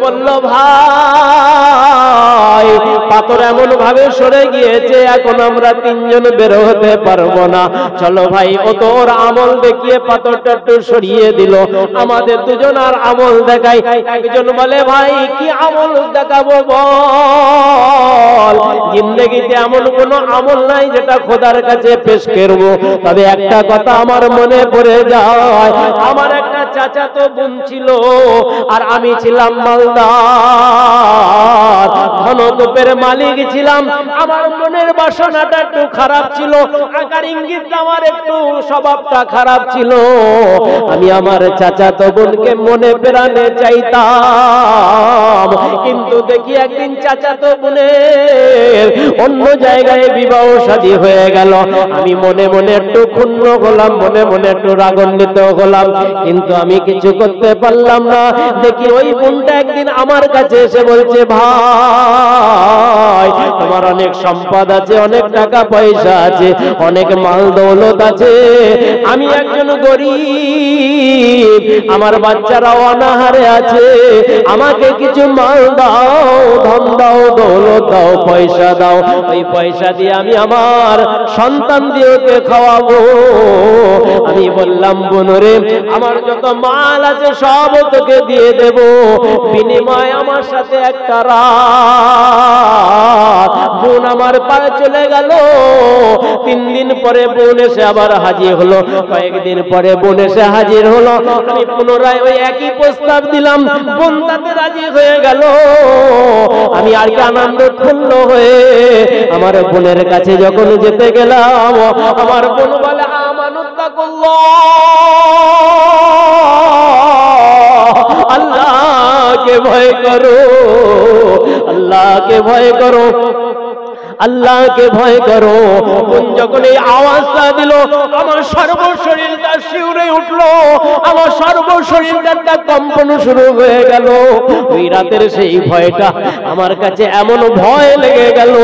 বলল ভাই পাথর এমন ভাবে সরে গিয়েছে এখন আমরা তিনজন বের হতে পারবো না, চলো ভাই। ও তো ওর আমল দেখিয়ে পাথরটা একটু সরিয়ে দিল। আমাদের দুজন আর আমল দেখাই। একজন বলে ভাই কি আমল দেখাবো বল, জিন্দেগিতে এমন কোন আমল নাই যেটা খোদার কাছে পেশ করবো। তবে একটা কথা আমার মনে পড়ে যায়, আমার একটা চাচাতো বোন ছিল আর আমি ছিলাম মালদার, ধনদোপের মালিক ছিলাম। আমার মনের বাসনাটা একটু খারাপ ছিল, আকার ইঙ্গিতটা আমার একটু স্বভাবটা খারাপ ছিল। আমি আমার চাচাতো বোনকে মনে প্রাণে চাইতাম, কিন্তু দেখি একদিন চাচাতো বোনের অন্য জায়গায় বিবাহ শাদী হয়ে গেল। আমি মনে মনে একটু ক্ষুণ্ণ হলাম, মনে মনে একটু রাগান্বিত হলাম, কিন্তু আমি কিছু করতে পারলাম না। দেখি ওই বোনটা একদিন আমার কাছে এসে বলছে ভাই তোমার অনেক সম্পদ আছে, অনেক টাকা পয়সা আছে, অনেক মাল দৌলত আছে, আমি একজন গরিব, আমার বাচ্চারা অনাহারে আছে, আমাকে কিছু মাল দাও, ধন দাও, দৌলত দাও, পয়সা দাও, ওই পয়সা দিয়ে আমি আমার সন্তান দিয়ে ওকে খাওয়াবো। আমি বললাম বোন রে আমার যত মাল আছে সব তোকে দিয়ে দেব, বিনিময় আমার সাথে একটা রাত। বোন আমার পায়ে চলে গেল। 3 দিন পরে বোন এসে আবার হাজির হলো, কয়েকদিন পরে বোন এসে হাজির হলো। আমি পুনরায় ওই একই প্রস্তাব দিলাম, বোন তাতে রাজি হয়ে গেল। আমি আর কি আনন্দ ফুল্ল হয়ে আমার বোনের কাছে যখন যেতে গেলাম, আমার বোন বলে আমানুত্তাকুল্লাহ, আল্লাহকে ভয় করো, আল্লাহকে ভয় করো, আল্লাহকে ভয় করো। বোন যখন এই আওয়াজটা দিল আমার সর্বশরীরটা শিউরে উঠলো, আমার সর্বশরীরটা একটা কম্পন শুরু হয়ে গেল। ওই রাতের সেই ভয়টা আমার কাছে এমন ভয় লেগে গেল,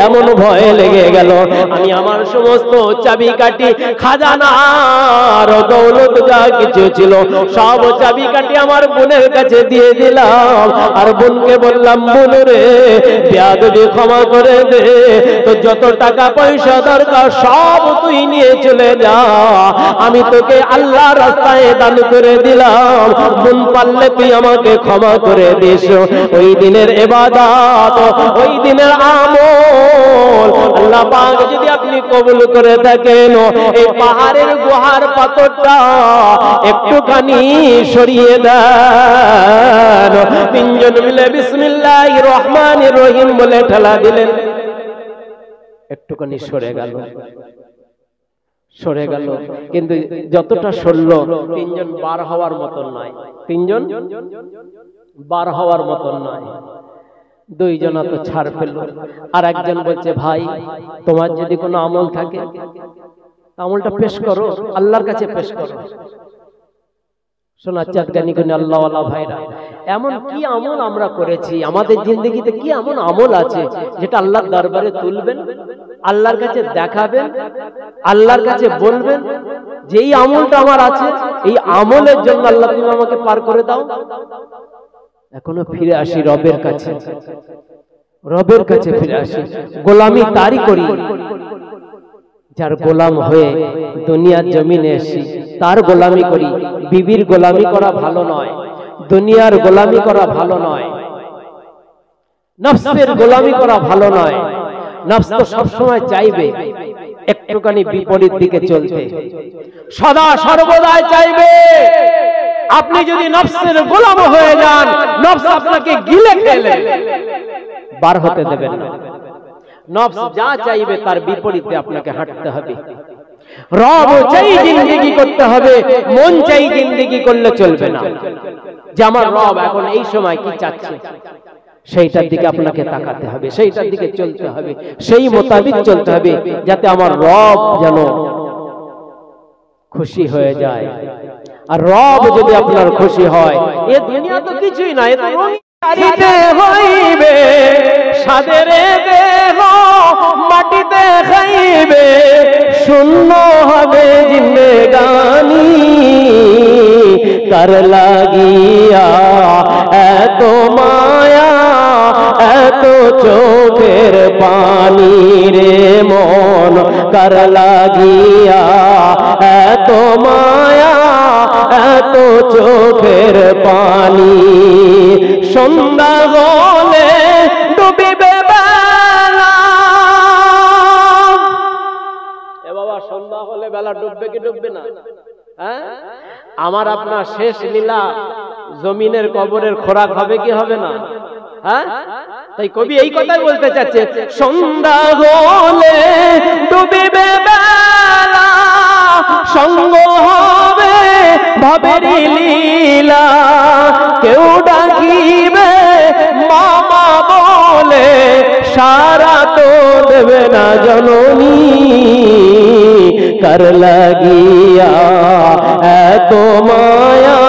এমন ভয় লেগে গেল, আমি আমার সমস্ত চাবিকাঠি খাজানার দৌলত যা কিছু ছিল সব চাবিকাঠি আমার বোনের কাছে দিয়ে দিলাম। আর বোনকে বললাম বোন রে বেয়াদবি ক্ষমা করে দে, তো যত টাকা পয়সা দরকার সব তুই নিয়ে চলে যা, আমি তোকে আল্লাহ রাস্তায় দান করে দিলাম, বোন পারলে তুই আমাকে ক্ষমা করে দিস। ওই দিনের ইবাদত, ওই দিনের আমল আল্লাহ পাক যদি আপনি কবুল করে থাকেন, এই পাহাড়ের গুহার পাথরটা একটুখানি সরিয়ে দেন। 3 জন মিলে বিসমিল্লাহির রহমানির রহিম বলে ঠেলা দিলেন, একটুখানি সরে গেল, সরে গেল। কিন্তু যতটা সরল 3 জন বার হওয়ার মতন নয়, 3 জন বার হওয়ার মতন নয়। 2 জনা তো ছাড় পেল। আর একজন বলছে ভাই তোমার যদি কোনো আমল থাকে আমলটা পেশ করো, আল্লাহর কাছে পেশ করো। শোনা চাঁদগানি কোন আল্লাহওয়ালা ভাইরা, এমন কি আমল আমরা করেছি, আমাদের জিন্দগিতে কি এমন আমল আছে যেটা আল্লাহর দরবারে তুলবেন, আল্লাহর কাছে দেখাবেন, আল্লাহর কাছে বলবেন যে এই আমলটা আমার আছে, এই আমলের জন্য আল্লাহ তুমি আমাকে পার করে দাও। এখনো ফিরে আসি রবের কাছে, রবের কাছে ফিরে আসি, গোলামি তারই করি যার গোলাম হয়ে দুনিয়ার জমিনে এসেছি, তার গোলামি করি। বিবির গোলামি করা ভালো নয়, দুনিয়ার গোলামি করা ভালো নয়, নফসের গোলামি করা ভালো নয়। নফস তো সবসময় চাইবে একটুখানি বিপরীত দিকে চলতে, সদা সর্বদাই চাইবে আপনি যদি নফসের গোলাম হয়ে যান, নফস আপনাকে গিলে ফেলে, বার হতে দেবেন না। নফস যা চাইবে তার বিপরীতে আপনাকে হাঁটতে হবে। রব চাই জিন্দেগি করতে হবে, মন চাই জিন্দেগি করলে চলবে না। যে আমার রব এখন এই সময় কি চাচ্ছে সেইটার দিকে আপনাকে তাকাতে হবে, সেইটার দিকে চলতে হবে, সেই মোতাবিক চলতে হবে, যাতে আমার রব যেন খুশি হয়ে যায়। আর রব যদি আপনার খুশি হয়, এ দুনিয়া তো কিছুই না, এ তো রঙিতে হইবে, সাদের দেহ মাটিতে খাইবে, শূন্য হবে জিন্দেগানি, কার লাগিয়া এত পানি রে মন কার লাগিয়া এত মায়া এত চোখের পানি সন্ধ্যা হলে ডুবিবে বেলা। এ বাবা সন্ধ্যা হলে বেলা ডুববে কি ডুববে না? হ্যাঁ, আমার আপনার শেষ লীলা জমিনের কবরের খোরাক হবে কি হবে না? হ্যাঁ, তাই কবি এই কথাই বলতে চাচ্ছে, সন্ধ্যা হলে ডুবিবে বেলা সঙ্গ হবে ভবের লীলা কেউ ডাকিবে মামা বলে সারা তো দেবে না জননী কার লাগিয়া এত মায়া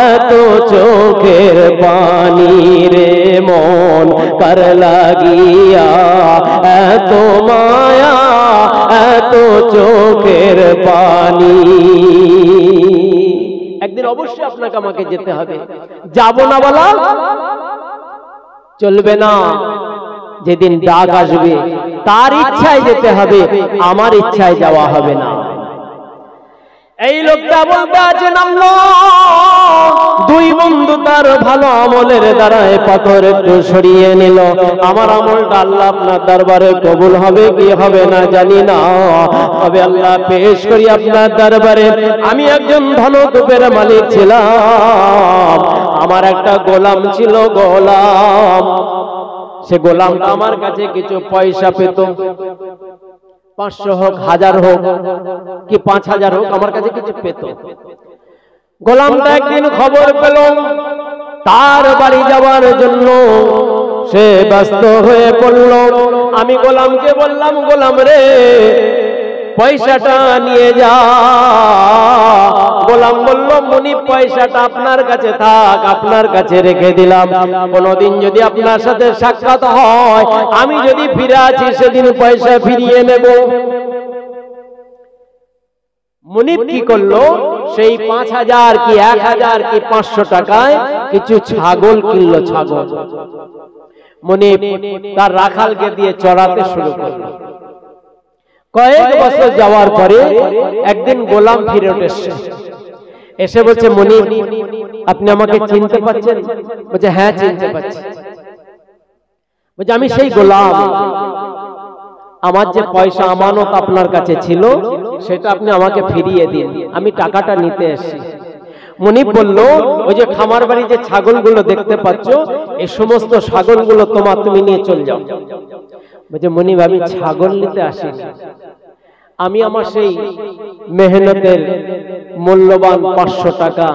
এত চোখের পানি রে মন কার লাগিয়া এত মায়া এত চোখের পানি। একদিন অবশ্যই আপনাকে আমাকে যেতে হবে, যাব না বলা চলবে না। যেদিন ডাক আসবে তার ইচ্ছায় যেতে হবে, আমার ইচ্ছায় যাওয়া হবে না। এই লোকটা বলতে আছেন আল্লাহ, দুই বন্ধু তার ভালো আমলের দ্বারা পাথর একটু সরিয়ে নিল। আমার আমলটা আল্লাহ আপনার দরবারে কবুল হবে কি হবে না জানি না, তবে আল্লাহ পেশ করি আপনার দরবারে। আমি একজন ধনকুবের মালিক ছিলাম, আমার একটা গোলাম ছিল। গোলাম, সে গোলামটা আমার কাছে কিছু পয়সা পেত, 500 হোক 1000 হোক কি 5000 হোক আমার কাছে কিছু পেত। গোলামটা একদিন খবর পেল তার বাড়ি যাওয়ার জন্য, সে ব্যস্ত হয়ে পড়ল। আমি গোলামকে বললাম, গোলাম রে পয়সাটা নিয়ে যা। গোলাম বলল, মুনি পয়সাটা আপনার কাছে থাক, আপনার কাছে রেখে দিলাম। কোনদিন যদি আপনার সাথে সাক্ষাৎ হয়, আমি যদি ফিরে আছি সেদিন পয়সা ফিরিয়ে নেব। মুনিব কি করলো, সেই 5000 কি 1000 কি 500 টাকায় কিছু ছাগল কিনলো। ছাগল মুনিব তার রাখালকে দিয়ে চড়াতে শুরু করলো। কয়েক বছর যাওয়ার পরে একদিন গোলাম ফিরে এসেছে, এসে বলছে, মুনিব আপনি আমাকে চিনতে পারছেন? বলছে, হ্যাঁ চিনতে পারছি। বলছে, আমি সেই গোলাম, আমার যে পয়সা আমানত আপনার কাছে ছিল সেটা আপনি আমাকে ফিরিয়ে দিন, আমি টাকাটা নিতে এসেছি। মুনিব বলল, ওই যে খামার বাড়ি যে ছাগলগুলো দেখতে পাচ্ছ, এই সমস্ত ছাগলগুলো তুমি নিয়ে চলে যাও। বলছে, মুনিব আমি ছাগল নিতে আসিনি, আমি আমার সেই মেহনতের মূল্যবান 500 টাকা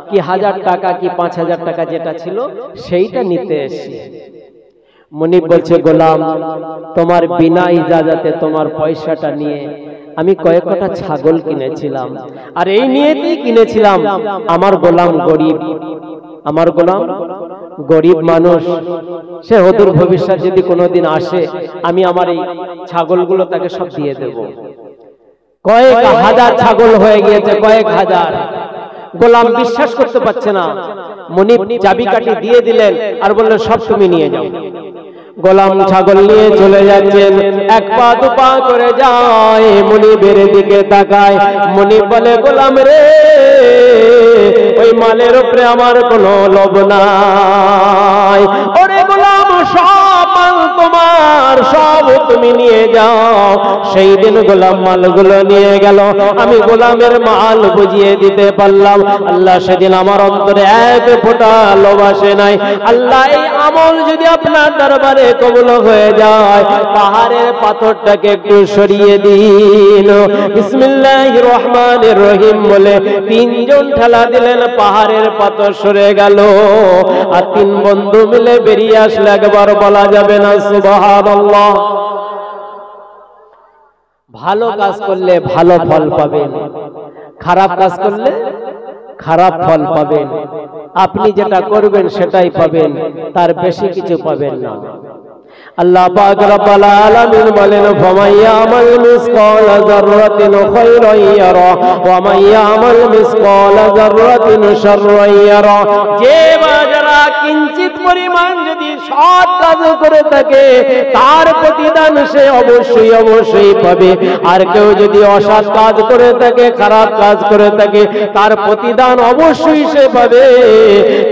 কি 1000 টাকা কি 5000 টাকা যেটা ছিল সেইটা নিতে এসেছি। মুনিব বলছে, গোলাম তোমার বিনা ইজাজতে তোমার পয়সাটা নিয়ে আমি কয়েকটা ছাগল কিনেছিলাম, আর এই নিয়েই কিনেছিলাম আমার গোলাম গরিব, আমার গোলাম গরিব মানুষ, সে অদূর ভবিষ্যৎ যদি কোনোদিন আসে আমি আমার এই ছাগলগুলো তাকে সব দিয়ে দেব। কয়েক হাজার ছাগল হয়ে গিয়েছে, কয়েক হাজার। গোলাম বিশ্বাস করতে পারছে না। মুনিব চাবিকাঠি দিয়ে দিলেন আর বললেন, সব তুমি নিয়ে যাও। গোলাম ছাগল নিয়ে চলে যাচ্ছেন, এক পা দু পা করে যায়, মুনিবের দিকে তাকায়। মুনিব বলে, গোলাম রে ওই মালের উপরে আমার কোনো লোভ নাই। ওরে গোলাম সব মাল তোমার, সব তুমি নিয়ে যাও। সেই দিন গোলাম মালগুলো নিয়ে গেল, আমি গোলামের মাল বুঝিয়ে দিতে পারলাম। আল্লাহ সেদিন আমার অন্তরে এক ফোঁটা লোভ আসে নাই। আল্লাহ এই আমল যদি আপনার দরবারে কবুল হয়ে যায়, পাহাড়ের পাথরটাকে একটু সরিয়ে দিন। বিসমিল্লাহির রহমানির রহিম বলে 3 জন ঠেলা দিলেন, পাহাড়ের পাথর সরে গেল। আর 3 বন্ধু মিলে বেরিয়ে আসলে একবার বলা যাবে না সুবহানাল্লাহ। ভালো কাজ করলে ভালো ফল পাবেন, খারাপ কাজ করলে খারাপ ফল পাবেন। আপনি যেটা করবেন সেটাই পাবেন, তার বেশি কিছু পাবেন না। আল্লাহ পাক রব্বুল আলামিন বলেন, ফামাইয়ামাল মিসকাল যাররাতিন খায়রান ইয়ারা ওয়া মাইয়ামাল মিসকাল যাররাতিন শাররান ইয়ারা। যে যারা কিঞ্চিত পরিমাণ যদি সৎ কাজ করে থাকে তার প্রতিদান সে অবশ্যই অবশ্যই পাবে। আর কেউ যদি অসৎ কাজ করে থাকে, খারাপ কাজ করে থাকে, তার প্রতিদান অবশ্যই সে পাবে,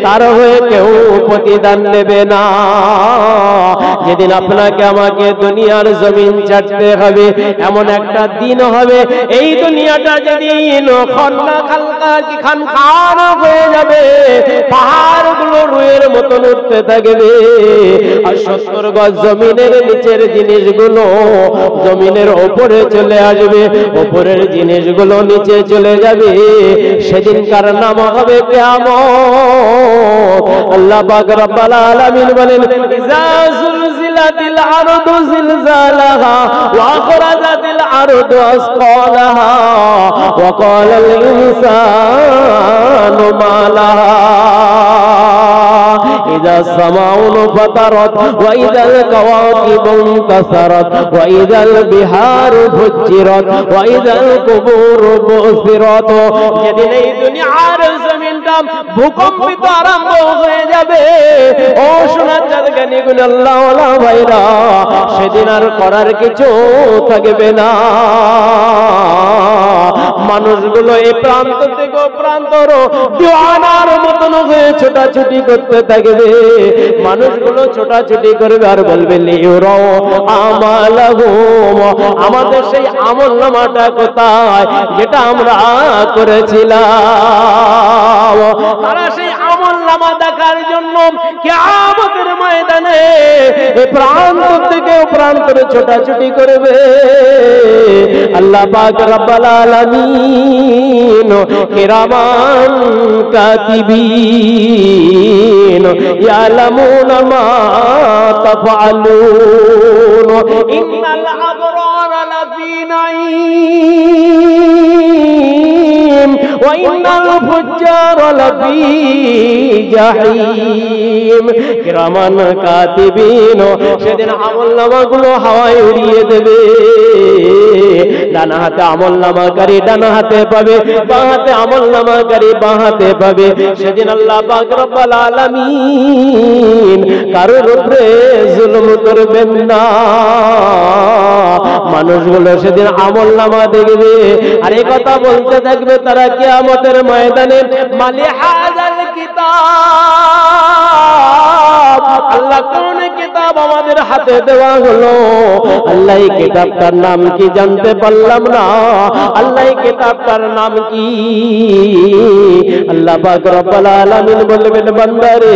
তার হয়ে কেউ প্রতিদান নেবে না। যেদিন আপনাকে আমাকে দুনিয়ার জমিন ছাড়তে হবে, এমন একটা দিন হবে এই দুনিয়াটা যেদিন খান হয়ে যাবে, পাহাড়গুলো রুয়ের মতন উঠতে থাকবে, আর 70 গজ জমিনের নিচের জিনিসগুলো জমিনের ওপরে চলে আসবে, ওপরের জিনিসগুলো নিচে চলে যাবে। সেদিনকার নাম হবে কিয়ামত। আল্লাহ পাক রব্বুল আলামিন বলেন, ইযা যুলজিলাতিল আরদু জিলজালাহা ওয়া আখরাজাতিল আরদু আসকালাহা ওয়া ক্বালাল ইনসানু মা লাহা إذا السماء انفطرت وإذا الكواكب انتثرت وإذا البحار فجرت وإذا القبور بعثرت। যেদিন এই দুনিয়ার জমিনটা ভূকম্পিত আরম্ভ হয়ে যাবে, ও সোনার চাঁদগানিগুলো আল্লাহ ওয়ালা ভাইরা, সেদিন আর করার কিছু থাকবে না। মানুষগুলো এই প্রান্ত থেকে ও প্রান্তর দিওয়ানার মতন হয়ে ছোটাছুটি করতে থাকবে। মানুষগুলো ছোটাছুটি করবে আর বলবে লিউরাও আমালাহুম, আমাদের সেই আমলনামাটা কোথায় যেটা আমরা করেছিলাম। তারা সেই আমলনামা দেখার জন্য কিয়ামতের ময়দানে প্রান্ত থেকে প্রান্তরে ছোটাছুটি করবে। আল্লাহ পাক রব্বুল আলামিন কিরামান কাতিবিন ইয়ালামুনা মা তাফআলুন ইন্নাল আবরারা লাফি নাঈম ওয়া ইন্নাল ফুজ্জারা লাফি জাহিম। কিরামান কাতিবিন সেদিন আমলনামাগুলো হাওয়ায় উড়িয়ে দেবে। ডানা হাতে আমলনামাকারী ডানা হাতে পাবে, বাঁ হাতে আমলনামাকারী বাঁ হাতে পাবে। সেদিন আল্লাহ পাক রব্বুল আলামিন কারোর উপরে জুলুম করবেন না। মানুষগুলো সেদিন আমলনামা দেখবে আর এই কথা বলতে থাকবে তারা কিয়ামতের ময়দানে, মালি হাযাল কিতাব, আল্লাহ কোন কিতাব আমাদের হাতে দেওয়া হলো? আল্লাহ এই কিতাবটার নাম কি জানতে পারলাম না। আল্লাহ এই কিতাবটার নাম কি? আল্লাহ পাক রব্বুল আলামিন বলবেন, বান্দারে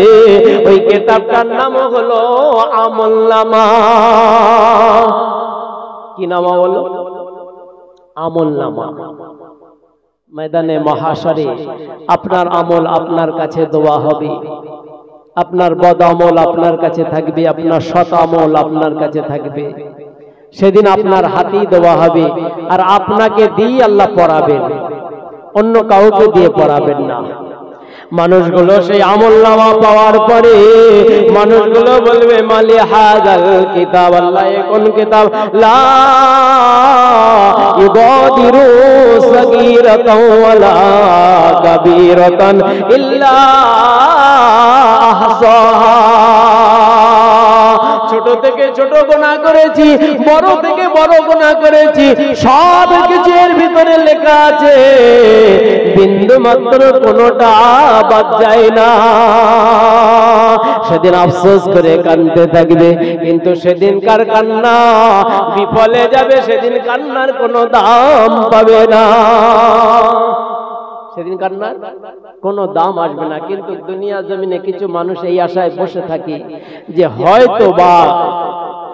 ওই কিতাবটার নাম হলো আমলনামা। কি নাম বলো? আমলনামা। ময়দানে মহাশরে আপনার আমল আপনার কাছে দেওয়া হবে। আপনার বদ আমল আপনার কাছে থাকবে, আপনার সৎ আমল আপনার কাছে থাকবে। সেদিন আপনার হাতেই দেওয়া হবে আর আপনাকে দিয়ে আল্লাহ পড়াবেন, অন্য কাউকে দিয়ে পড়াবেন না। মানুষগুলো সেই আমলনামা পাওয়ার পরে মানুষগুলো বলবে, মালি হাযাল কিতাব, আল্লাহ কোন কিতাব? লা ইউগাদিরু সাগীরাতাও ওয়ালা কাবীরাতান ইল্লা আহসাহা। ছোট থেকে ছোট গুনাহ করেছি, বড় থেকে বড় গুনাহ করেছি, সব কিছু এর ভিতরে লেখা আছে, বিন্দু মাত্র কোনটা বাদ যায় না। সেদিন আফসোস করে কাঁদতে থাকবে, কিন্তু সেদিনকার কান্না বিফলে যাবে, সেদিন কান্নার কোনো দাম পাবে না। সেদিন কান্নার কোনো দাম আসবে না। কিন্তু দুনিয়া জমিনে কিছু মানুষ এই আশায় বসে থাকে যে হয়তো বা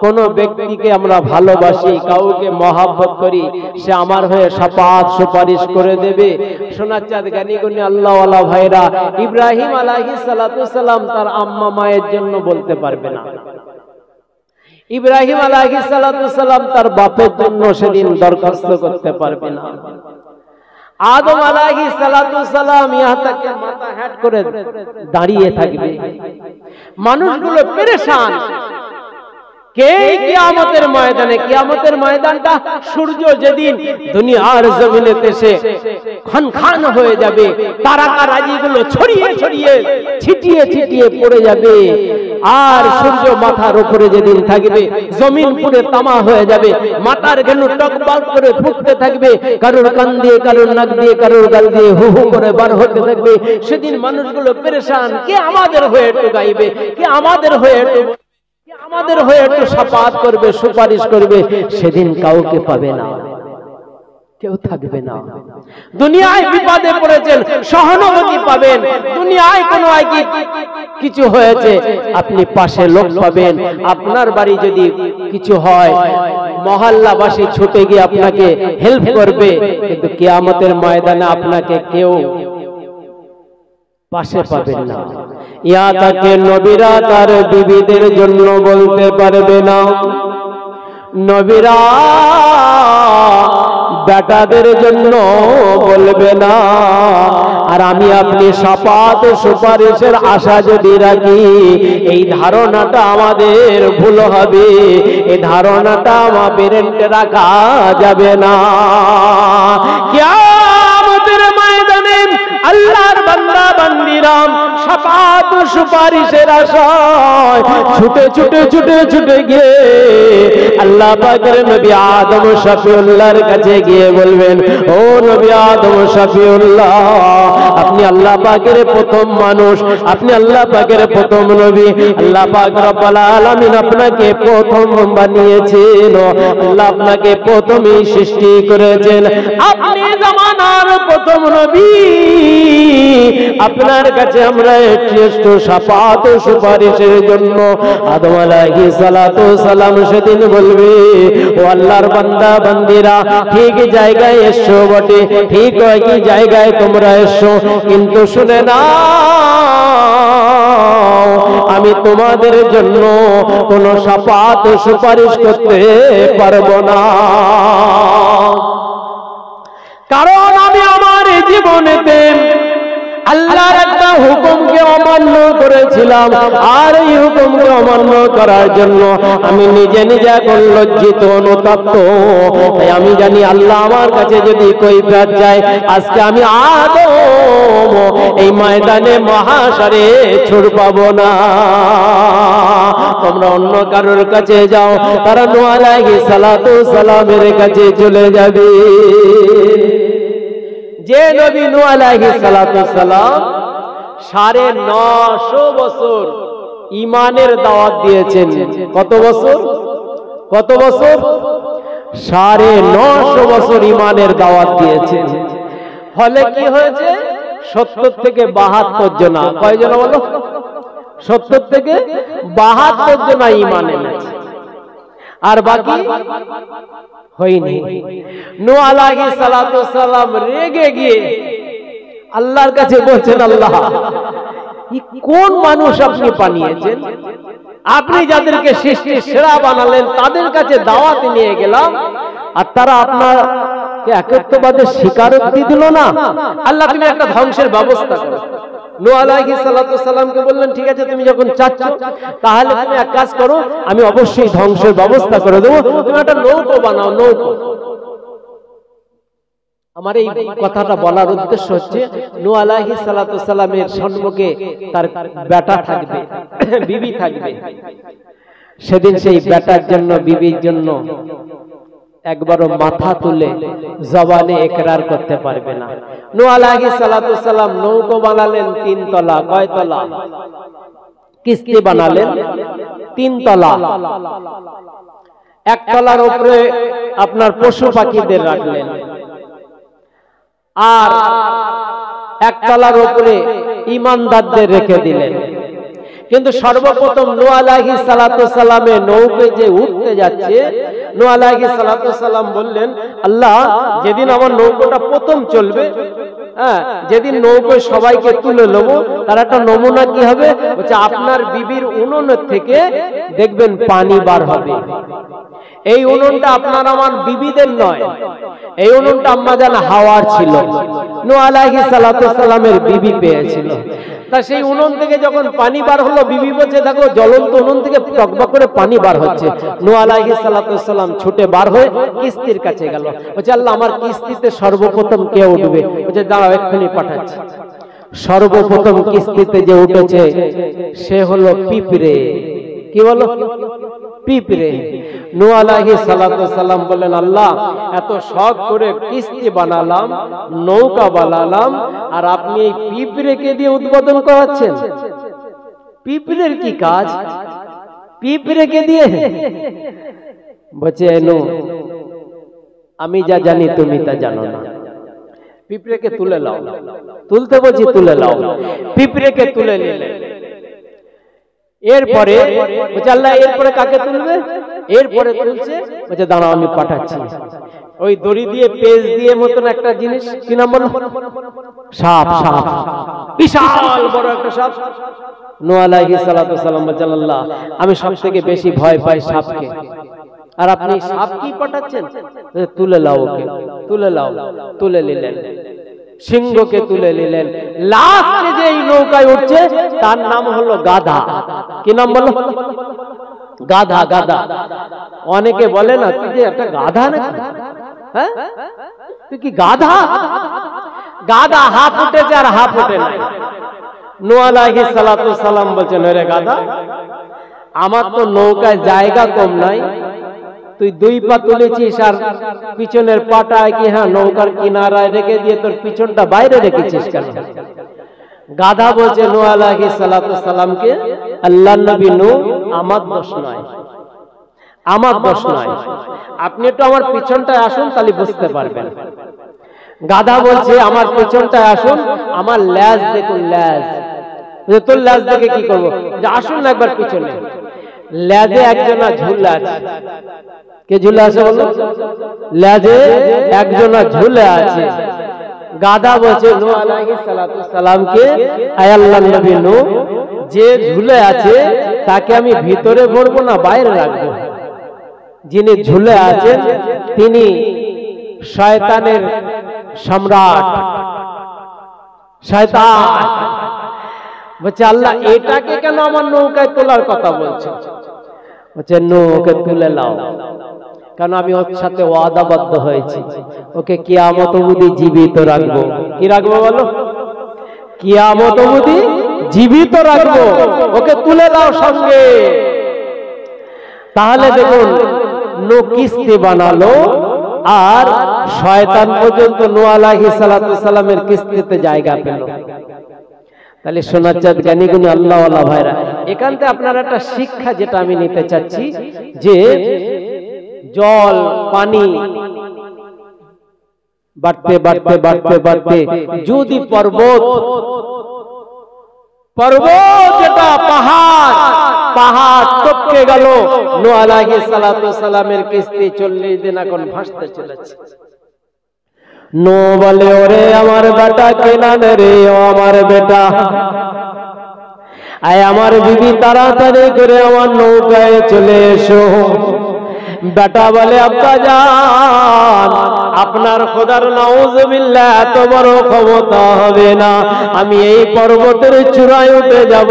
কোন ব্যক্তিকে আমরা ভালোবাসি, কাউকে মহাব্বত করি, সে আমার হয়ে শাফাআত সুপারিশ করে দেবে। সোনার চাঁদ জ্ঞানীগুণী আল্লাহওয়ালা ভাইরা, ইব্রাহিম আলাইহিস সালাতু সালাম তার আম্মা মায়ের জন্য বলতে পারবে না। ইব্রাহিম আলাইহিস সালাতু সালাম তার বাপের জন্য সেদিন দরখাস্ত করতে পারবে না। আদম আলাইহিস সালাতু সালাম ইহা থেকে মাথা হেট করে দাঁড়িয়ে থাকবে। মানুষগুলো পেরেশান। কে কিয়ামতের ময়দানে, কিয়ামতের ময়দানটা সূর্য যেদিন দুনিয়ার জমিনেতে সে খান খান হয়ে যাবে, তারকা রাজিগুলো ছড়িয়ে ছড়িয়ে ছিটিয়ে ছিটিয়ে পড়ে যাবে, আর সূর্য মাথার উপরে যেদিন থাকবে জমিন পুরো তামা হয়ে যাবে, মাথার ঘেনু টকবক করে ফুটতে থাকবে, কারোর কান দিয়ে, কারোর নাক দিয়ে, কারোর গাল দিয়ে হু হু করে বার হতে থাকবে। সেদিন মানুষগুলো পেরেশান, কে আমাদের হয়ে একটু গাইবে, কে আমাদের হয়ে একটু শাফাআত করবে, সুপারিশ করবে। সেদিন কাউকে পাবে না, কেউ থাকবে না। দুনিয়ায় বিপদে পড়েছেন, সহানুভূতি পাবেন। দুনিয়ায় কোনো কিছু হয়েছে, আপনি পাশে লোক পাবেন। আপনার বাড়ি যদি কিছু হয়, মহল্লাবাসী ছুটে গিয়ে আপনাকে হেল্প করবে। কিন্তু কিয়ামতের ময়দানে আপনাকে কেউ পাশে পাবেন না। ইয়া তাকে নবীরা তার বিবিদের জন্য বলতে পারবে না, নবীরা বেটাদের জন্য বলবে না। আর আমি আপনি শাফাআত ও সুপারিশের আশা যদি রাখি, এই ধারণাটা আমাদের ভুল হবে, এই ধারণাটা আমাদের রাখা যাবে না। কিয়ামতের ময়দানে আল্লাহর বান্দা বান্দিরা শাফাআত ও সুপারিশের আশায় ছুটে ছুটে ছুটে ছুটে গিয়ে আল্লাহ পাকের নবী আদম শফিউল্লাহর কাছে গিয়ে বলবেন, ও নবী আদম শফিউল্লাহ, আপনি আল্লাহ পাকের প্রথম মানুষ, আপনি আল্লাহ পাকের প্রথম নবী। আল্লাহ পাক রব্বুল আলামিন আপনাকে প্রথম বানিয়েছেন, আল্লাহ আপনাকে প্রথমেই সৃষ্টি করেছেন, আপনি জামানার প্রথম নবী। আপনার কাছে আমরা শ্রেষ্ঠ শাফাআত ও সুপারিশের জন্য। আদম আলাইহিস সালাতু সালাম সেদিন বলবে, ও আল্লাহর বান্দা বান্দিরা, ঠিক জায়গায় এসো বটে, ঠিক একই জায়গায় তোমরা এসো, কিন্তু শুনে নাও, আমি তোমাদের জন্য কোনো শাফাআত ও সুপারিশ করতে পারবো না। কারণ আমি আমার জীবনেতে আল্লাহর একটা হুকুমকে অমান্য করেছিলাম, আর এই হুকুমকে অমান্য করার জন্য আমি নিজে নিজে এখন লজ্জিত, অনুতপ্ত। তাই আমি জানি আল্লাহ আমার কাছে যদি কৈফিয়ত চায়, আজকে আমি আদম এই ময়দানে মহাশরে ছুট পাবো না। তোমরা অন্য কারোর কাছে যাও, তারা নূহ আলাইহিস সালাতু সালামের কাছে চলে যাবে। যে নবী নূহ আলাইহিস সালাতু সালাম 950 বছর ঈমানের দাওয়াত দিয়েছেন। কত বছর? কত বছর? 950 বছর ঈমানের দাওয়াত দিয়েছেন। ফলে কি হয়েছে? 70 থেকে 72 জন, কয়জন বলো? 70 থেকে 72 জন ঈমান এনেছে, আর বাকি হয়নি। নূহ আলাইহিস সালাতু সালাম রেগে গিয়ে আল্লাহর কাছে বলছেন, আল্লাহ, কোন মানুষ আপনি বানিয়েছেন? আপনি যাদেরকে সৃষ্টির সেরা বানালেন তাদের কাছে দাওয়াত নিয়ে গেলাম, আর তারা আপনাকে একত্ববাদের স্বীকারোক্তি দিল না। আল্লাহ, তুমি একটা ধ্বংসের ব্যবস্থা করো। নূহ আলাইহিস সালাতু সালামকে বললেন, ঠিক আছে, তুমি যখন চাচ্ছ তাহলে তুমি এক কাজ করো, আমি অবশ্যই ধ্বংসের ব্যবস্থা করে দেবো, তুমি একটা নৌকো বানাও, নৌকো। আমার এই কথাটা বলার উদ্দেশ্য হচ্ছে, নূহ আলাইহিস সালাতু সালামের সম্মুখে তার বেটা থাকবে, বিবি থাকবে। সেদিন সেই বেটার জন্য, বিবির জন্য একবারও মাথা তুলে জবানে ইকরার করতে পারবে না। নূহ আলাইহিস সালাতু সালাম নৌকো বানালেন 3 তলা। কয় তলা? কিস্তি বানালেন 3 তলা। এক তলার উপরে আপনার পশু পাখিদের রাখলেন, আর এক তলার উপরে ঈমানদারদের রেখে দিলেন। কিন্তু সর্বপ্রথম নূহ আলাইহিস সালাতু সালামের নৌকে যে উঠতে যাচ্ছে, নূহ আলাইহিস সালাতু সালাম বললেন, আল্লাহ, যেদিন আমার নৌকোটা প্রথম চলবে, যেদিন নৌকোয় সবাইকে তুলে নেব, তার একটা নমুনা কি হবে? বলছে, আপনার বিবির উনুনের থেকে দেখবেন পানি বার হবে। এই উনুনটা আপনার আমার বিবিদের নয়, এই উনুনটা আম্মা জান হাওয়ার ছিল, নূহ আলাইহিস সালাতু সালামের বিবি পেয়েছিল। তা সেই উনুন থেকে যখন পানি বার হলো, বিবি বলছে, দেখো জ্বলন্ত উনুন থেকে টকবক করে পানি বার হচ্ছে। নূহ আলাইহিস সালাতু সালাম ছুটে বার হয়ে কিস্তির কাছে গেল। বলছে, আল্লাহ, আমার কিস্তিতে সর্বপ্রথম কে উঠবে? বলছে, দাঁড়াও, এক্ষুনি পাঠাচ্ছি। সর্বপ্রথম কিস্তিতে যে উঠেছে সে হলো পিঁপড়ে। কি বলো? পিঁপড়ে। নূহ আলাইহিস সালাতু সালাম বলেন, আল্লাহ এত শখ করে কিস্তি বানালাম, নৌকা বানালাম, আর আপনি এই পিঁপড়েকে দিয়ে উদ্বোধন করাচ্ছেন? পিঁপড়ের কি কাজ পিঁপড়েকে দিয়ে? বলছে নূহ, আমি যা জানি তুমি তা জানো না। পিঁপড়েকে তুলে লাও। তুলতে বলছি, তুলে লাও। পিঁপড়েকে তুলে নিলে এরপরে বলছে আল্লাহ এরপরে কাকে তুলবে? এরপরে তুলছে, বলছে দাঁড়াও আমি পাঠাচ্ছি। ওই দড়ি দিয়ে পেজ দিয়ে মতন একটা জিনিস, কি নাম বলো? সাপ। সাপ, বিশাল বড় একটা সাপ। নূহ আলাইহিস সালাতু সালাম বলছেন, আল্লাহ আমি সবথেকে বেশি ভয় পাই সাপকে, আর আপনি সাপ কি পাঠাচ্ছেন? তুলে লাও ওকে, তুলে লাও। তুলে নিলেন। সিংহকে তুলে নিলেন। লাস্টে যে এই নৌকায় উঠছে তার নাম হলো গাধা। কি নাম বলো? গাধা। গাধা। অনেকে বলে না তুই যে একটা গাধা নাকি? হ্যাঁ, তুই কি গাধা? গাধা হাফ উঠেছে আর হাফ উঠে নাই। নূহ আলাইহিস সালাতু সালাম বলছেন, রে গাধা, আমার তো নৌকায় জায়গা কম নাই, তুই দুই পা তুলেছিস আর পিছনের পাটা কি হ্যাঁ নৌকার কিনারায় রেখে দিয়ে তোর পিছনটা বাইরে রেখেছিস কেন? গাধা বলছে নূহ আলাইহিস সালাতু সালামকে, আল্লাহর নবী নূহ, আমার দোষ নয়, আমার দোষ নয়, আপনি একটু আমার পিছনটায় আসুন তাহলে বুঝতে পারবেন। গাধা বলছে আমার পিছনটায় আসুন, আমার ল্যাজ দেখুন, ল্যাজ। তোর ল্যাজ দেখে কি করবো? আসুন না একবার পিছনে। ল্যাজে একজনা ঝুলে আছে। কে ঝুলে আছে বলো? ল্যাজে একজনা ঝুলে আছে। গাধা বলছে নূহ আলাইহিস সালাতু সালামকে, আয় আল্লাহর নবী নূহ, যে ঝুলে আছে তাকে আমি ভিতরে ভরবো না বাইরে রাখবো? যিনি ঝুলে আছেন তিনি শয়তানের সম্রাট, শয়তান। বলছে আল্লাহ এটাকে কেন আমার নৌকায় তোলার কথা বলছে? বলছে নূহ, ওকে তুলে লাও, কারণ আমি ওর সাথে ওয়াদাবদ্ধ হয়েছি, ওকে কিয়ামত অবধি জীবিত রাখবো। কি রাখবো বলো? কিয়ামত অবধি জীবিত রাখবো, ওকে তুলে লাও সঙ্গে। তাহলে দেখুন নূহ কিস্তি বানালো, আর শয়তান পর্যন্ত নূহ আলাইহিস সালাতু সালামের কিস্তিতে জায়গা পেল। তাহলে সোনার চাঁদ জ্ঞানীগুণী আল্লাহ ওয়ালা ভাইরা, এখান থেকে আপনার একটা শিক্ষা যেটা আমি নিতে চাচ্ছি, যে জল পানি বাড়তে বাড়তে বাড়তে বাড়তে যদি পর্বত যেটা পাহাড় টপকে গেল, নূহ আলাইহিস সালাতু সালামের কিস্তি 40 দিন এখন ভাসতে চলেছে। নূহ বলে, ওরে আমার বেটা কেনান রে, ও আমার বেটা, আয় আমার বিবি তাড়াতাড়ি করে আমার নৌকায় চলে এসো। বেটা বলে, আব্বা জান, আপনার খোদার নাউযুবিল্লাহ এত বড় ক্ষমতা হবে না, আমি এই পর্বতের চূড়ায় উঠে যাব,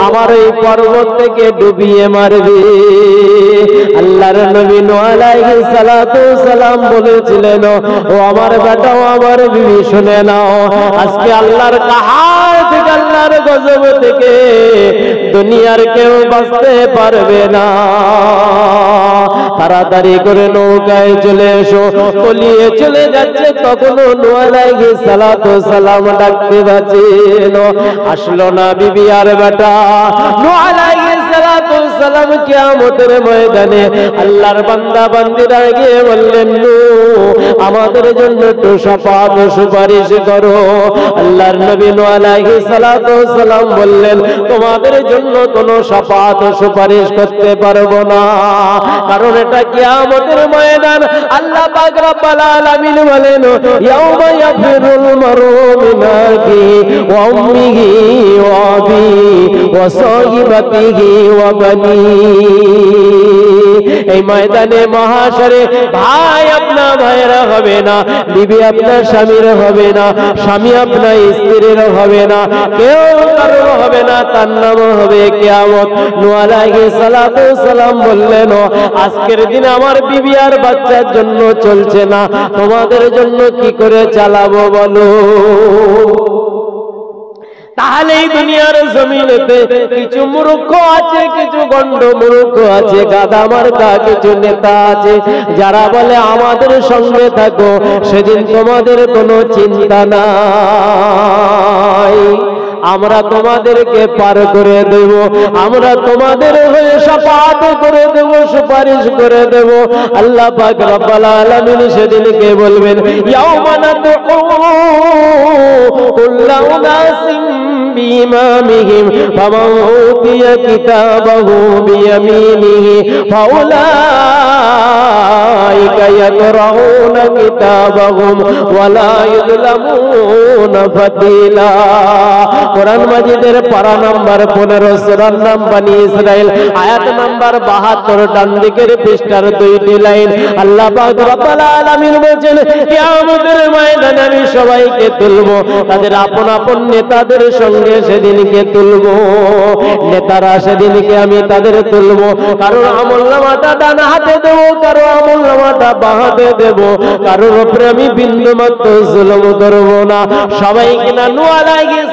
আমার এই পর্বত থেকে ডুবিয়ে মারবে। আল্লাহর নবী নূহ আলাইহিস সালাতু সালাম বলেছিলেন, ও আমার বেটা, ও আমার বিবি, শুনে নাও, আজকে আল্লাহর কাহার থেকে, আল্লাহর গজব থেকে দুনিয়ার কেউ বাঁচতে পারবে না। তাড়াতাড়ি করে নৌকায় চলে এসো। তলিয়ে চলে যাচ্ছে, তখনও নূহ আলাইহিস সালাতু সালাম ডাকতে যাচ্ছেন, আসলো না বিবি আর বেটা। নূহ আলাইহিস সালাতু সালাম কিয়ামতের ময়দানে আল্লাহর বান্দা বান্দিরা গিয়ে বললেন, নূহ আমাদের জন্য একটু শাফাত সুপারিশ করো। আল্লাহর নবী নূহ আলাইহিস সালাতু সালাম বললেন, তোমাদের জন্য কোনো শাফাত সুপারিশ করতে পারবো না, কারণ এটা কিয়ামতের ময়দান। আল্লাহ পাক রব্বুল আলামিন বলেন, ইয়াউমা ইয়াফিরুল মারউ মিন আখিহি ওয়া উম্মিহি ওয়া আবিহি ওয়া সাহিবাতিহি ওয়া বানিহি। এই ময়দানে মহাশরে ভাই আপনার ভাইয়েরা হবে না, বিবি আপনার স্বামীর হবে না, স্বামী আপনার স্ত্রীর হবে না, কেউ কারোর হবে না, তার নাম হবে কিয়ামত। নূহ আলাইহিস সালাতু সালাম বললেন, আজকের দিনে আমার বিবি আর বাচ্চার জন্য চলছে না, তোমাদের জন্য কি করে চালাবো বলো? তাহলে এই দুনিয়ার জমিনেতে কিছু মূর্খ আছে, কিছু গন্ড মূর্খ আছে, গাধা মার্কা কিছু নেতা আছে যারা বলে আমাদের সঙ্গে থাকো, সেদিন তোমাদের কোনো চিন্তা নাই, আমরা তোমাদেরকে পার করে দেব, আমরা তোমাদের হয়ে শাফাআত করে দেব, সুপারিশ করে দেব। আল্লাহ পাক রব্বুল আলামিন সেদিনকে বলবেন ইয়াউমা নাদউ কুল্লা উনাসিন বিইমামিহিম ফামান উতিয়া কিতাবাহু বিয়ামিনিহি ফাউলাইকা ইয়াকরাউনা কিতাবাহুম ওয়ালা ইযলামুনা ফাতিলা। কোরআন মাজিদের পারা নাম্বার 15 সূরা নাম বনি ইসরাইল আয়াত নাম্বার 72 ডান দিকের পৃষ্ঠার 2টি লাইন আল্লাহ পাক রব্বুল আলামিন বলেন কিয়ামতের ময়দানে আমি সবাইকে তুলবো, তাদের আপন আপন নেতাদের সঙ্গে সেদিনকে তুলবো। নেতারা সেদিনকে আমি তাদের তুলবো, কারোর আমলনামাটা ডান হাতে দেব, কারো আমলনামাটা বাঁ হাতে দেব, কারোর উপরে আমি বিন্দুমাত্র জুলুম করব না। সবাইকে না নূহ আলাইহিস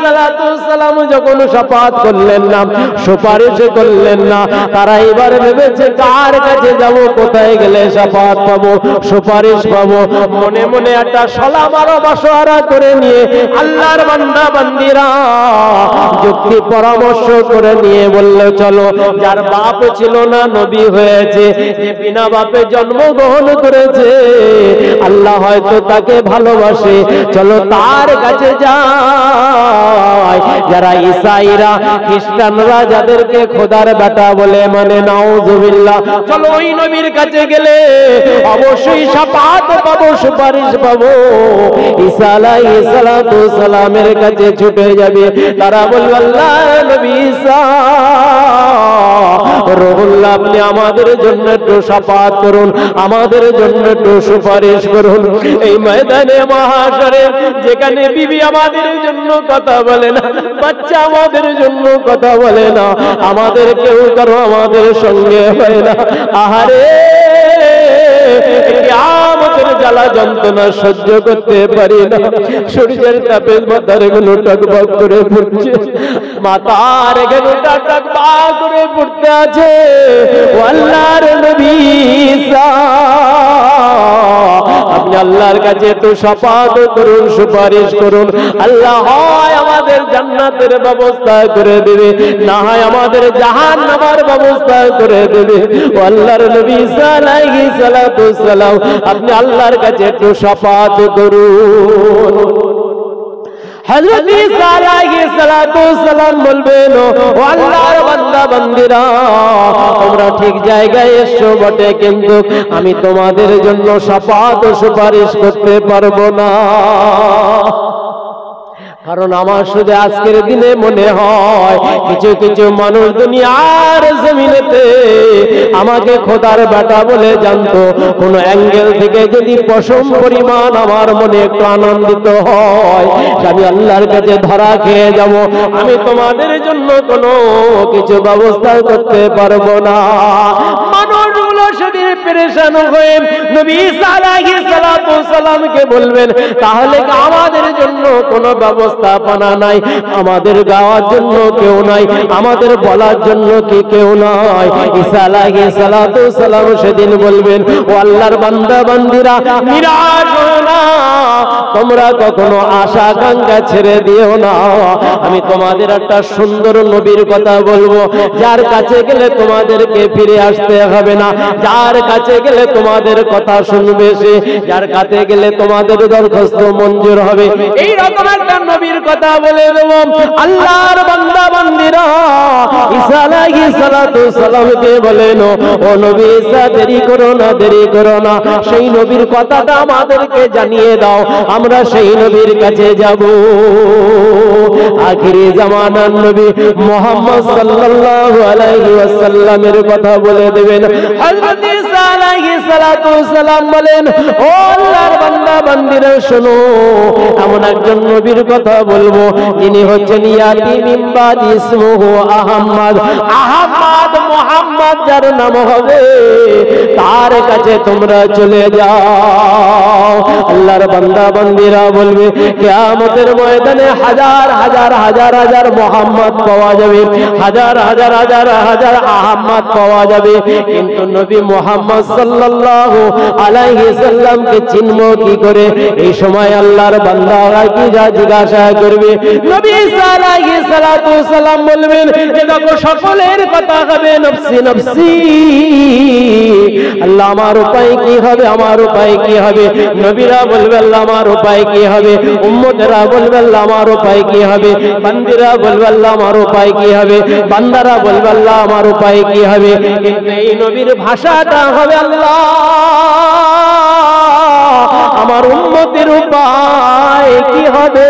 সালাম যখন শাফাআত করলেন না, সুপারিশ করলেন না, তারা এবার ভেবেছে কার কাছে যাব, কোথায় গেলে শাফাআত পাবো, সুপারিশ পাবো। মনে মনে একটা সলামারো মাশওয়ারা করে নিয়ে আল্লাহর বান্দা বান্দিরা যুক্তি পরামর্শ করে নিয়ে বলল চলো, যার বাপ ছিল না নবী হয়েছে, যে বিনা বাপে জন্মগ্রহণ করেছে, আল্লাহ হয়তো তাকে ভালোবাসে, চলো তার কাছে যাই। যারা ঈসাইরা খ্রিস্টানরা যাদেরকে খোদার বেটা বলে মানে নাউজুবিল্লাহ, চলো ওই নবীর কাছে গেলে অবশ্যই শাফাআত পাবো, সুপারিশ পাবো। ঈসা আলাইহিস সালামের কাছে ছুটে যাবে, তারা বলবে আল্লাহ নবী ঈসা রুহুল্লাহ, আপনি আমাদের জন্য একটু শাফাআত করুন, আমাদের জন্য একটু সুপারিশ করুন। এই ময়দানে মাহশরে যেখানে বিবি আমাদের জন্য কথা বলে না, বাচ্চা আমাদের জন্য কথা বলে না, আমাদের কেউ কারো আমাদের সঙ্গে হয় না, আহারে কিয়ামতের জ্বালা যন্ত্রণা সহ্য করতে পারি না। সূর্যের তাপে মাথার এগুলো টকবক করে ফুটছে, মাথার এগুলো টকবক করে ফুটতে আছে। আল্লাহর নবী ঈসা, আপনি আল্লাহর কাছে একটু শাফাআত করুন, সুপারিশ করুন। আল্লাহ হয় আমাদের জান্নাতের ব্যবস্থা করে দেবে, না হয় আমাদের জাহান্নামের ব্যবস্থা করে দেবে। আল্লাহর নবী ঈসা আলাইহিস সালাম, আপনি আল্লাহর কাছে একটু শাফাআত করুন। হযরত ঈসা আলাইহিস সালাম বলবেন ও আল্লাহর বান্দা বান্দিরা, তোমরা ঠিক জায়গায় এসছো বটে, কিন্তু আমি তোমাদের জন্য শাফাআত ও সুপারিশ করতে পারবো না। কারণ আমার শুধু আজকের দিনে মনে হয় কিছু কিছু মানুষ দুনিয়ার জমিনেতে আমাকে খোদার বেটা বলে জানতো, কোন অ্যাঙ্গেল থেকে যদি পশম পরিমাণ আমার মনে একটু আনন্দিত হয়, আমি আল্লাহর কাছে ধরা খেয়ে যাব, আমি তোমাদের জন্য কোনো কিছু ব্যবস্থা করতে পারবো না। মানুষগুলো সেদিন পেরেশান হয়ে নবী ঈসা আলাইহিস সালামকে বলবেন, তাহলে আমাদের জন্য কোনো ব্যবস্থাপনা নাই, আমাদের গাওয়ার জন্য কেউ নাই, আমাদের বলার জন্য কি কেউ নাই? ঈসা আলাইহিস সালাম সেদিন বলবেন, ও আল্লাহর বান্দা বান্দিরা, নিরাশ হও না, তোমরা কখনো আশা আকাঙ্ক্ষা ছেড়ে দিও না। আমি তোমাদের একটা সুন্দর নবীর কথা বলবো, যার কাছে গেলে তোমাদেরকে ফিরে আসতে হবে না, যার কাছে গেলে তোমাদের কথা শুনবে সে, যার কাছে গেলে তোমাদের দরখাস্ত মঞ্জুর হবে। এই রকম একটা নবীর কথা বলে দেব। আল্লাহর বান্দা বান্দিরা ঈসা আলাইহিস সালামকে বলেন, ও নবী ঈসা, দেরি করো না, দেরি করো না, সেই নবীর কথাটা আমাদেরকে জানিয়ে দাও, আমরা সেই নবীর কাছে যাব। আখিরি জামানার নবী মুহাম্মদ সাল্লাল্লাহু আলাইহি ওয়াসাল্লামের কথা বলে দেবেন। হযরত ঈসা আলাইহিস সালাম বলেন, ও আল্লাহর বান্দা বান্দিরা শোনো, এমন একজন নবীর কথা বলবো যিনি হচ্ছেন ইয়াতি মিন বাদি ইসমুহু আহমদ। আহমদ মোহাম্মদ যার নাম হবে তার কাছে তোমরা চলে যাও। আল্লাহর বান্দা বান্দীরা বলবে কিয়ামতের ময়দানে হাজার হাজার হাজার হাজার মোহাম্মদ পাওয়া যাবে, হাজার হাজার হাজার হাজার আহমদ পাওয়া যাবে, কিন্তু নবী মুহাম্মদ সাল্লাল্লাহু আলাইহি সাল্লামকে চিনব কি করে? এই সময় আল্লাহর বান্দারা কি যা জিজ্ঞাসা করবে, নবী ঈসা আলাইহিস সালাতু সালাম বলবেন দেখো সকলের কথা হবে নফসি নফসি। আল্লাহ আমার উপায় কি হবে, আমার উপায় কি হবে? নবীরা বলবে আল্লাহ আমার উপায় কি হবে? উম্মতেরা বলবে আল্লাহ আমার উপায় কি হবে? বান্দীরা বলবে আল্লাহ আমার উপায় কি হবে? বান্দারা বলবে আল্লাহ আমার উপায় কি হবে? কিন্তু এই নবীর ভাষাটা হবে আল্লাহ আমার উম্মতের উপায় কি হবে?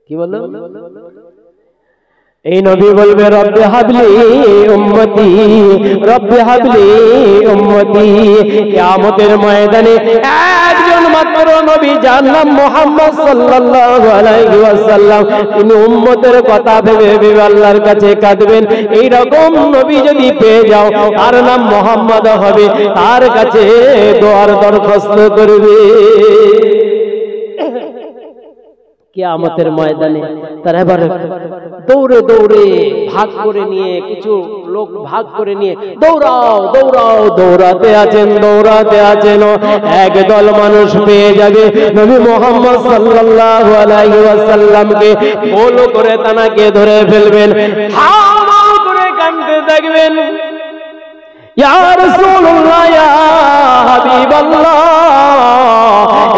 কি বললো? এই নবী বলবে রব্বি হাবলি উম্মতি, রব্বি হাবলি উম্মতি। কিয়ামতের ময়দানে একজন মাত্র নবী যার নাম মুহাম্মদ সাল্লাল্লাহু আলাইহি ওয়াসাল্লাম, তিনি উম্মতের কথা ভেবে ভেবে আল্লাহর কাছে কাঁদবেন। এই রকম নবী যদি পেয়ে যাও তার নাম মুহাম্মদ হবে, তার কাছে দোয়ার দরখাস্ত করবে। কিয়ামতের ময়দানে তারা এবার দৌড়ে দৌড়ে ভাগ করে নিয়ে, কিছু লোক ভাগ করে নিয়ে দৌড়াও দৌড়াও দৌড়াতে আছেন দৌড়াতে আছেন। একদল মানুষ পেয়ে যাবে নবী মুহাম্মদ সাল্লাল্লাহু আলাইহি ওয়াসাল্লামকে, গোল করে তানাকে ধরে ফেলবেন, হাও করে কাঁদতে থাকবেন, ইয়া রাসূলুল্লাহ ইয়া হাবিবাল্লাহ,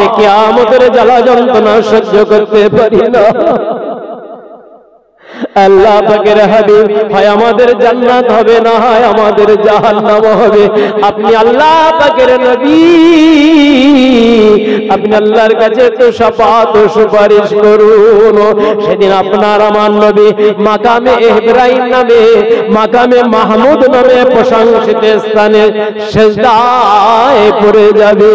এ কিয়ামতের জ্বালা যন্ত্রণা সহ্য করতে পারি না। আল্লাহ পাকের হাবিব, হয় আমাদের জান্নাত হবে না হয় আমাদের জাহান্নাম হবে। আপনি আল্লাহ পাকের নবী, আপনি আল্লাহর কাছে তো শাফাত ও সুপারিশ করুন। সেদিন আপনার আমার নবী মাকামে ইব্রাহিম নামে, মাকামে মাহমুদ নামে প্রশংসিত স্থানে সিজদায় পড়ে যাবে,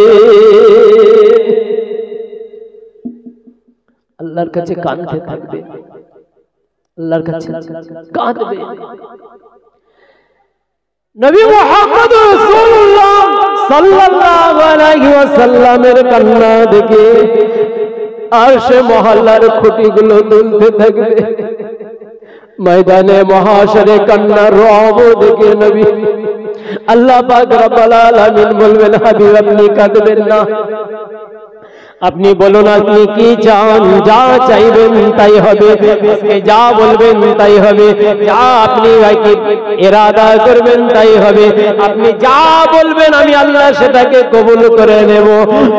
আল্লাহর কাছে কাঁদতে থাকবে, আল্লাহর কাছে কাঁদবে। নবী মুহাম্মদ রাসূলুল্লাহ সাল্লাল্লাহু আলাইহি ওয়াসাল্লামের কান্না দেখে আরশে মহল্লার খুঁটিগুলো দুলতে থাকবে। ময়দানে মহাশরে কান্নার রব দেখে নবী আল্লাহ পাক রব্বুল আলামিন বলবেন হাবিব আপনি কাঁদবেন না, আপনি বলুন আপনি কি চান, যা চাইবেন তাই হবে, আজকে যা বলবেন তাই হবে, যা আপনি ইরাদা করবেন তাই হবে, আপনি যা বলবেন আমি আল্লাহ সেটাকে কবুল করে নেব।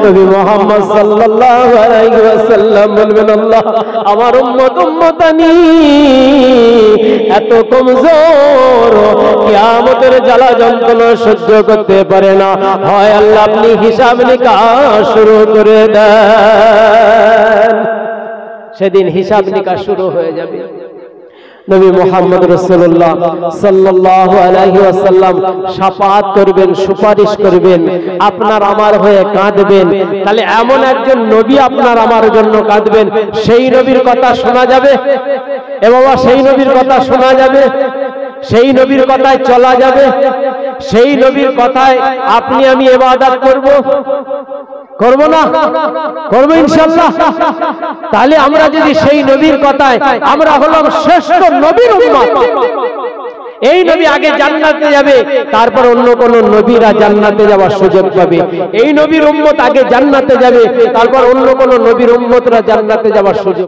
নবী মুহাম্মদ সাল্লাল্লাহু আলাইহি ওয়াসাল্লাম বলবেন আল্লাহ আমার উম্মত উম্মতানি এত কমজোর, কিয়ামতের জ্বালা যন্ত্রণা সহ্য করতে পারে না, হয় আল্লাহ আপনি হিসাব নিকাশ শুরু করে দেন। সেদিন হিসাব নিকাশ শুরু হয়ে যাবে। নবী মুহাম্মদ রাসূলুল্লাহ সাল্লাল্লাহু আলাইহি ওয়াসাল্লাম শাফাআত করবেন, সুপারিশ করবেন, আপনার আমার হয়ে কাঁদবেন। তাহলে এমন একজন নবী আপনার আমার জন্য কাঁদবেন, সেই নবীর কথা শোনা যাবে। এ বাবা সেই নবীর কথা শোনা যাবে, সেই নবীর কথায় চলা যাবে, সেই নবীর কথায় আপনি আমি ইবাদত করব, করব না? করব ইনশাআল্লাহ। তাহলে আমরা যদি সেই নবীর কথায়, আমরা হলাম শ্রেষ্ঠ নবীর উম্মত। এই নবী আগে জান্নাতে যাবে, তারপর অন্য কোন নবীরা জান্নাতে যাওয়ার সুযোগ পাবে। এই নবীর উম্মত আগে জান্নাতে যাবে, তারপর অন্য কোন নবীর উম্মতরা জান্নাতে যাওয়ার সুযোগ